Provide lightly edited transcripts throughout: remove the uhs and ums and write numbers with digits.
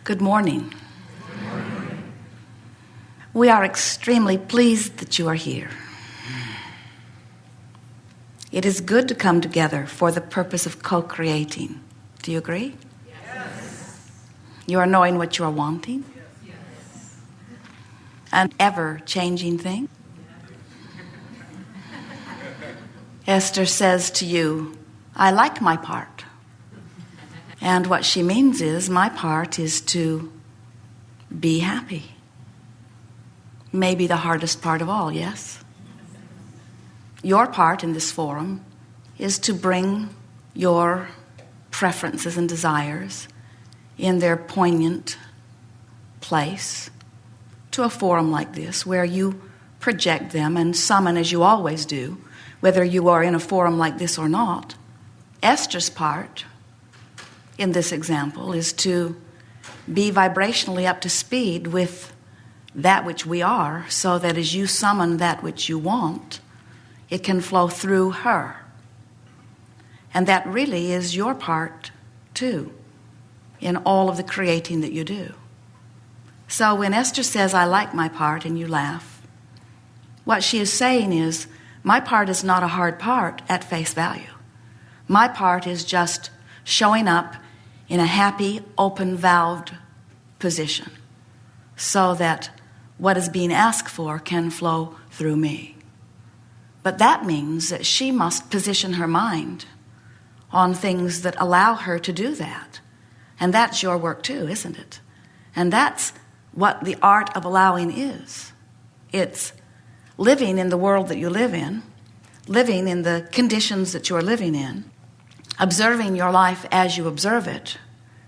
Good morning. We are extremely pleased that you are here. It is good to come together for the purpose of co-creating. Do you agree? Yes. You are knowing what you are wanting? Yes. An ever-changing thing? Esther says to you, I like my part. And what she means is, my part is to be happy. Maybe the hardest part of all, yes? Your part in this forum is to bring your preferences and desires in their poignant place to a forum like this, where you project them and summon, as you always do, whether you are in a forum like this or not. Esther's part in this example is to be vibrationally up to speed with that which we are, so that as you summon that which you want, it can flow through her. And that really is your part too, in all of the creating that you do. So when Esther says, I like my part, and you laugh, what she is saying is, my part is not a hard part at face value. My part is just showing up in a happy, open-valved position, so that what is being asked for can flow through me. But that means that she must position her mind on things that allow her to do that. And that's your work too, isn't it? And that's what the art of allowing is. It's living in the world that you live in, living in the conditions that you're living in, observing your life as you observe it,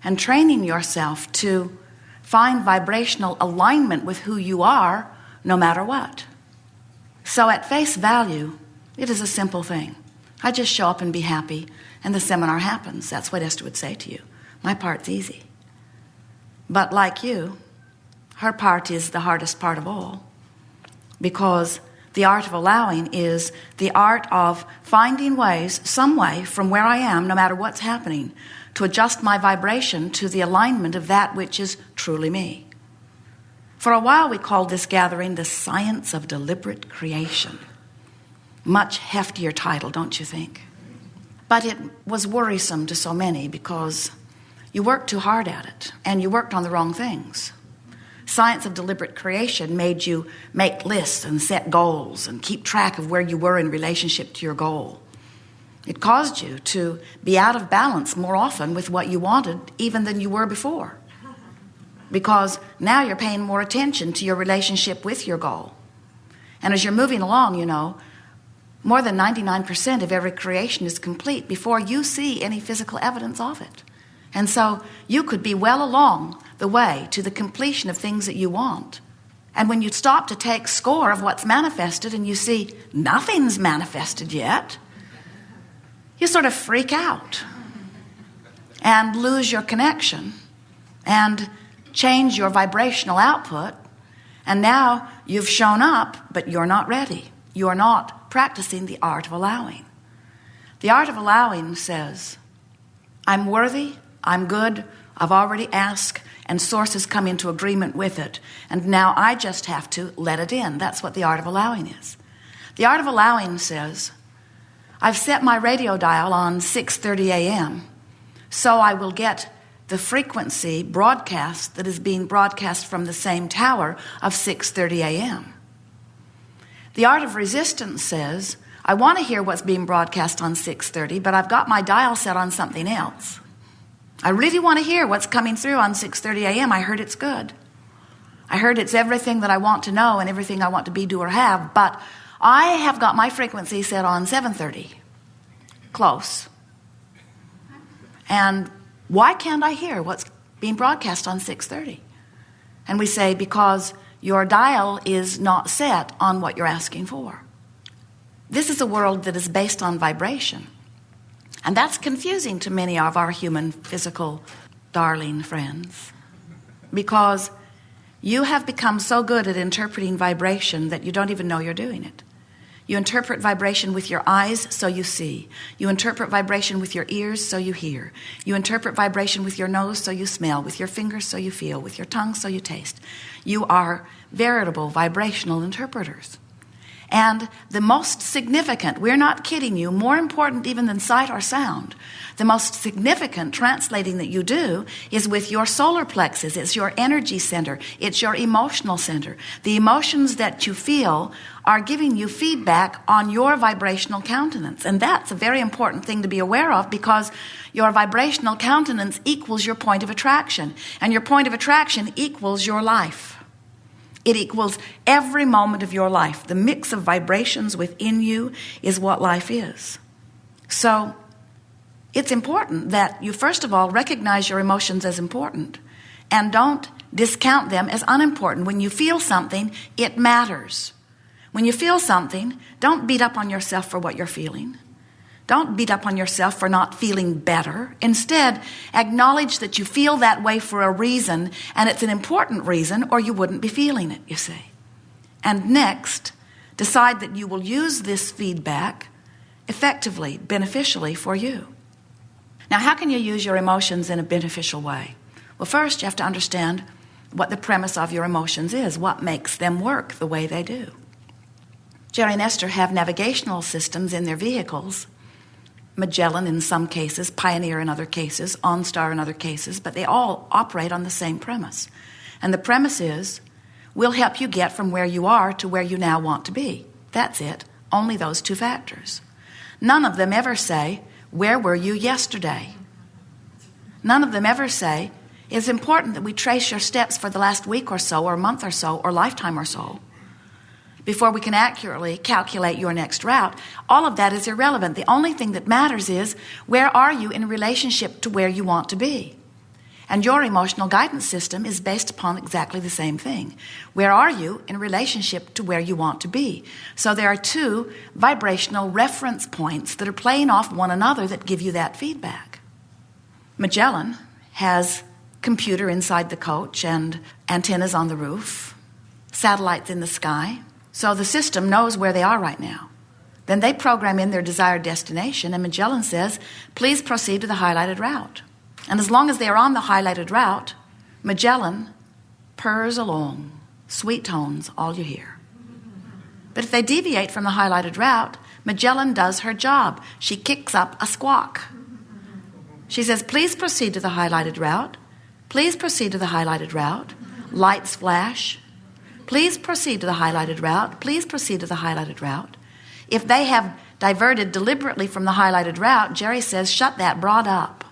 and training yourself to find vibrational alignment with who you are, no matter what. So at face value, it is a simple thing. I just show up and be happy, and the seminar happens. That's what Esther would say to you. My part's easy. But like you, her part is the hardest part of all, because the art of allowing is the art of finding ways, some way, from where I am, no matter what's happening, to adjust my vibration to the alignment of that which is truly me. For a while we called this gathering the science of deliberate creation. Much heftier title, don't you think? But it was worrisome to so many because you worked too hard at it and you worked on the wrong things. Science of deliberate creation made you make lists and set goals and keep track of where you were in relationship to your goal. It caused you to be out of balance more often with what you wanted even than you were before. Because now you're paying more attention to your relationship with your goal. And as you're moving along, you know, more than 99% of every creation is complete before you see any physical evidence of it. And so you could be well along the way to the completion of things that you want. And when you stop to take score of what's manifested and you see nothing's manifested yet, you sort of freak out and lose your connection and change your vibrational output. And now you've shown up, but you're not ready. You're not practicing the art of allowing. The art of allowing says, I'm worthy, I'm good, I've already asked, and source has come into agreement with it. And now I just have to let it in. That's what the art of allowing is. The art of allowing says, I've set my radio dial on 6:30 a.m. so I will get the frequency broadcast that is being broadcast from the same tower of 6:30 a.m. The art of resistance says, I want to hear what's being broadcast on 6:30, but I've got my dial set on something else. I really want to hear what's coming through on 6:30 a.m. I heard it's good. I heard it's everything that I want to know and everything I want to be, do, or have, but I have got my frequency set on 7:30. Close. And why can't I hear what's being broadcast on 6:30? And we say, because your dial is not set on what you're asking for. This is a world that is based on vibration. And that's confusing to many of our human, physical, darling friends. Because you have become so good at interpreting vibration that you don't even know you're doing it. You interpret vibration with your eyes, so you see. You interpret vibration with your ears, so you hear. You interpret vibration with your nose, so you smell. With your fingers, so you feel. With your tongue, so you taste. You are veritable vibrational interpreters. And the most significant, we're not kidding you, more important even than sight or sound, the most significant translating that you do is with your solar plexus. It's your energy center. It's your emotional center. The emotions that you feel are giving you feedback on your vibrational countenance. And that's a very important thing to be aware of, because your vibrational countenance equals your point of attraction. And your point of attraction equals your life. It equals every moment of your life. The mix of vibrations within you is what life is. So it's important that you first of all recognize your emotions as important and don't discount them as unimportant. When you feel something, it matters. When you feel something, don't beat up on yourself for what you're feeling. Don't beat up on yourself for not feeling better. Instead, acknowledge that you feel that way for a reason, and it's an important reason, or you wouldn't be feeling it, you see. And next, decide that you will use this feedback effectively, beneficially for you. Now, how can you use your emotions in a beneficial way? Well, first, you have to understand what the premise of your emotions is, what makes them work the way they do. Jerry and Esther have navigational systems in their vehicles. Magellan in some cases, Pioneer in other cases, OnStar in other cases, but they all operate on the same premise. And the premise is, we'll help you get from where you are to where you now want to be. That's it. Only those two factors. None of them ever say, where were you yesterday? None of them ever say, it's important that we trace your steps for the last week or so, or month or so, or lifetime or so, before we can accurately calculate your next route. All of that is irrelevant. The only thing that matters is, where are you in relationship to where you want to be? And your emotional guidance system is based upon exactly the same thing. Where are you in relationship to where you want to be? So there are two vibrational reference points that are playing off one another that give you that feedback. Magellan has computer inside the coach and antennas on the roof, satellites in the sky. So the system knows where they are right now. Then they program in their desired destination, and Magellan says, please proceed to the highlighted route. And as long as they are on the highlighted route, Magellan purrs along, sweet tones, all you hear. But if they deviate from the highlighted route, Magellan does her job. She kicks up a squawk. She says, please proceed to the highlighted route. Please proceed to the highlighted route. Lights flash. Please proceed to the highlighted route. Please proceed to the highlighted route. If they have diverted deliberately from the highlighted route, Jerry says, shut that broad up.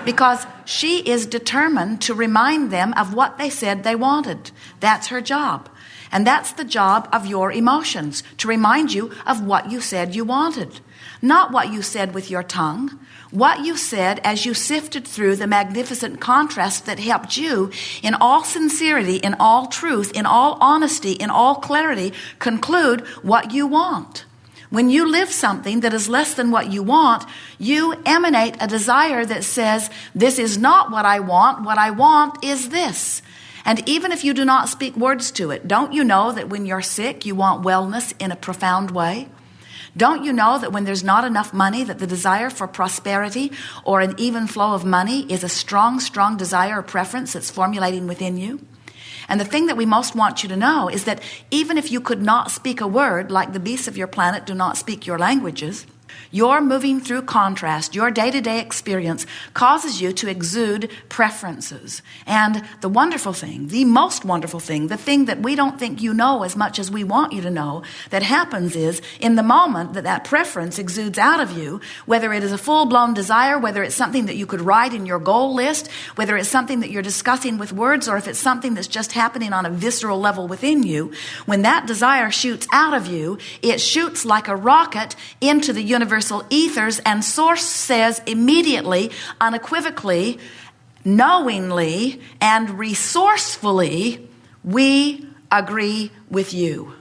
Because she is determined to remind them of what they said they wanted. That's her job. And that's the job of your emotions, to remind you of what you said you wanted. Not what you said with your tongue. What you said as you sifted through the magnificent contrast that helped you, in all sincerity, in all truth, in all honesty, in all clarity, conclude what you want. When you live something that is less than what you want, you emanate a desire that says, this is not what I want is this. And even if you do not speak words to it, don't you know that when you're sick, you want wellness in a profound way? Don't you know that when there's not enough money, that the desire for prosperity or an even flow of money is a strong, strong desire or preference that's formulating within you? And the thing that we most want you to know is that even if you could not speak a word, like the beasts of your planet do not speak your languages, your moving through contrast, your day-to-day experience causes you to exude preferences. And the wonderful thing, the most wonderful thing, the thing that we don't think you know as much as we want you to know, that happens is, in the moment that that preference exudes out of you, whether it is a full-blown desire, whether it's something that you could write in your goal list, whether it's something that you're discussing with words, or if it's something that's just happening on a visceral level within you, when that desire shoots out of you, it shoots like a rocket into the universal ethers, and Source says immediately, unequivocally, knowingly, and resourcefully, we agree with you.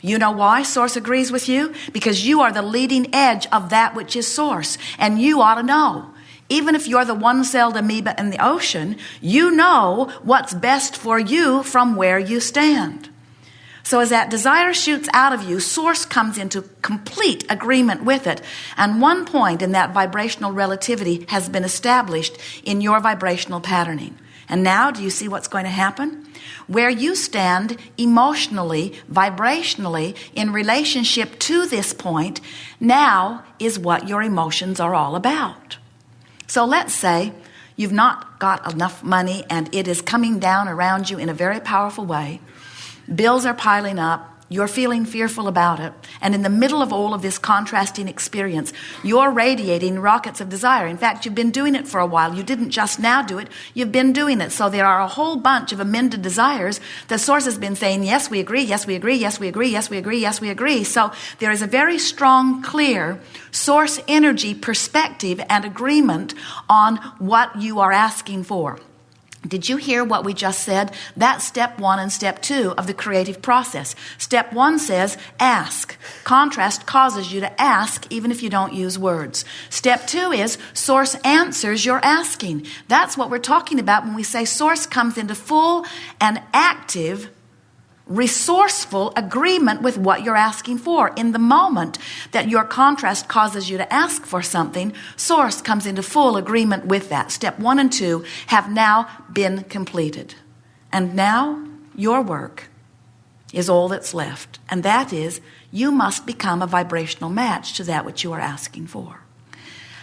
You know why Source agrees with you? Because you are the leading edge of that which is Source, and you ought to know. Even if you're the one-celled amoeba in the ocean, you know what's best for you from where you stand. So as that desire shoots out of you, source comes into complete agreement with it. And one point in that vibrational relativity has been established in your vibrational patterning. And now, do you see what's going to happen? Where you stand emotionally, vibrationally, in relationship to this point, now is what your emotions are all about. So let's say you've not got enough money and it is coming down around you in a very powerful way. Bills are piling up. You're feeling fearful about it. And in the middle of all of this contrasting experience, you're radiating rockets of desire. In fact, you've been doing it for a while. You didn't just now do it. You've been doing it. So there are a whole bunch of amended desires. The source has been saying, yes, we agree, yes, we agree, yes, we agree, yes, we agree, yes, we agree. So there is a very strong, clear source energy perspective and agreement on what you are asking for. Did you hear what we just said? That's step 1 and step 2 of the creative process. Step 1 says, ask. Contrast causes you to ask even if you don't use words. Step 2 is, source answers your asking. That's what we're talking about when we say source comes into full and active, resourceful agreement with what you're asking for. In the moment that your contrast causes you to ask for something, source comes into full agreement with that. Step 1 and 2 have now been completed. And now your work is all that's left. And that is, you must become a vibrational match to that which you are asking for.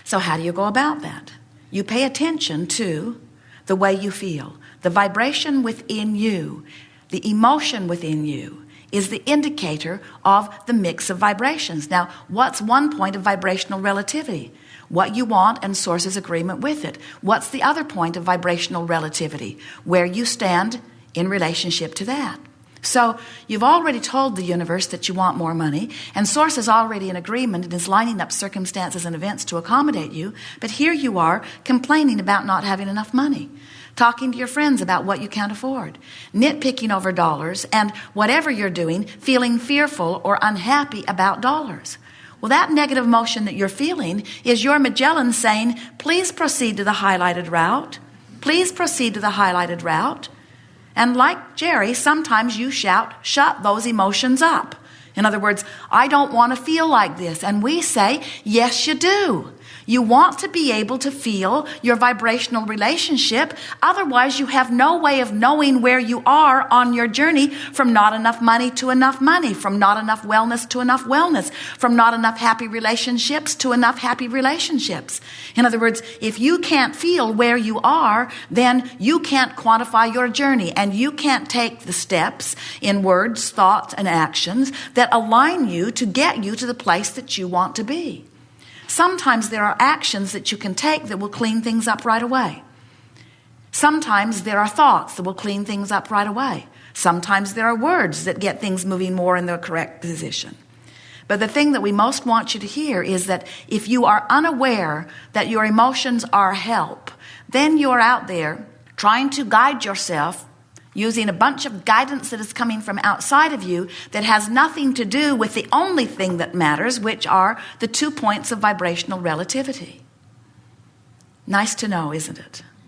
So how do you go about that? You pay attention to the way you feel. The vibration within you, the emotion within you, is the indicator of the mix of vibrations. Now, what's one point of vibrational relativity? What you want and source's agreement with it. What's the other point of vibrational relativity? Where you stand in relationship to that. So you've already told the universe that you want more money, and source is already in agreement and is lining up circumstances and events to accommodate you. But here you are complaining about not having enough money. Talking to your friends about what you can't afford, nitpicking over dollars, and whatever you're doing, feeling fearful or unhappy about dollars. Well, that negative emotion that you're feeling is your Magellan saying, please proceed to the highlighted route. Please proceed to the highlighted route. And like Jerry, sometimes you shout, shut those emotions up. In other words, I don't want to feel like this. And we say, yes, you do. You want to be able to feel your vibrational relationship. Otherwise, you have no way of knowing where you are on your journey from not enough money to enough money, from not enough wellness to enough wellness, from not enough happy relationships to enough happy relationships. In other words, if you can't feel where you are, then you can't quantify your journey, and you can't take the steps in words, thoughts, and actions that align you to get you to the place that you want to be. Sometimes there are actions that you can take that will clean things up right away. Sometimes there are thoughts that will clean things up right away. Sometimes there are words that get things moving more in the correct position. But the thing that we most want you to hear is that if you are unaware that your emotions are help, then you're out there trying to guide yourself using a bunch of guidance that is coming from outside of you that has nothing to do with the only thing that matters, which are the 2 points of vibrational relativity. Nice to know, isn't it?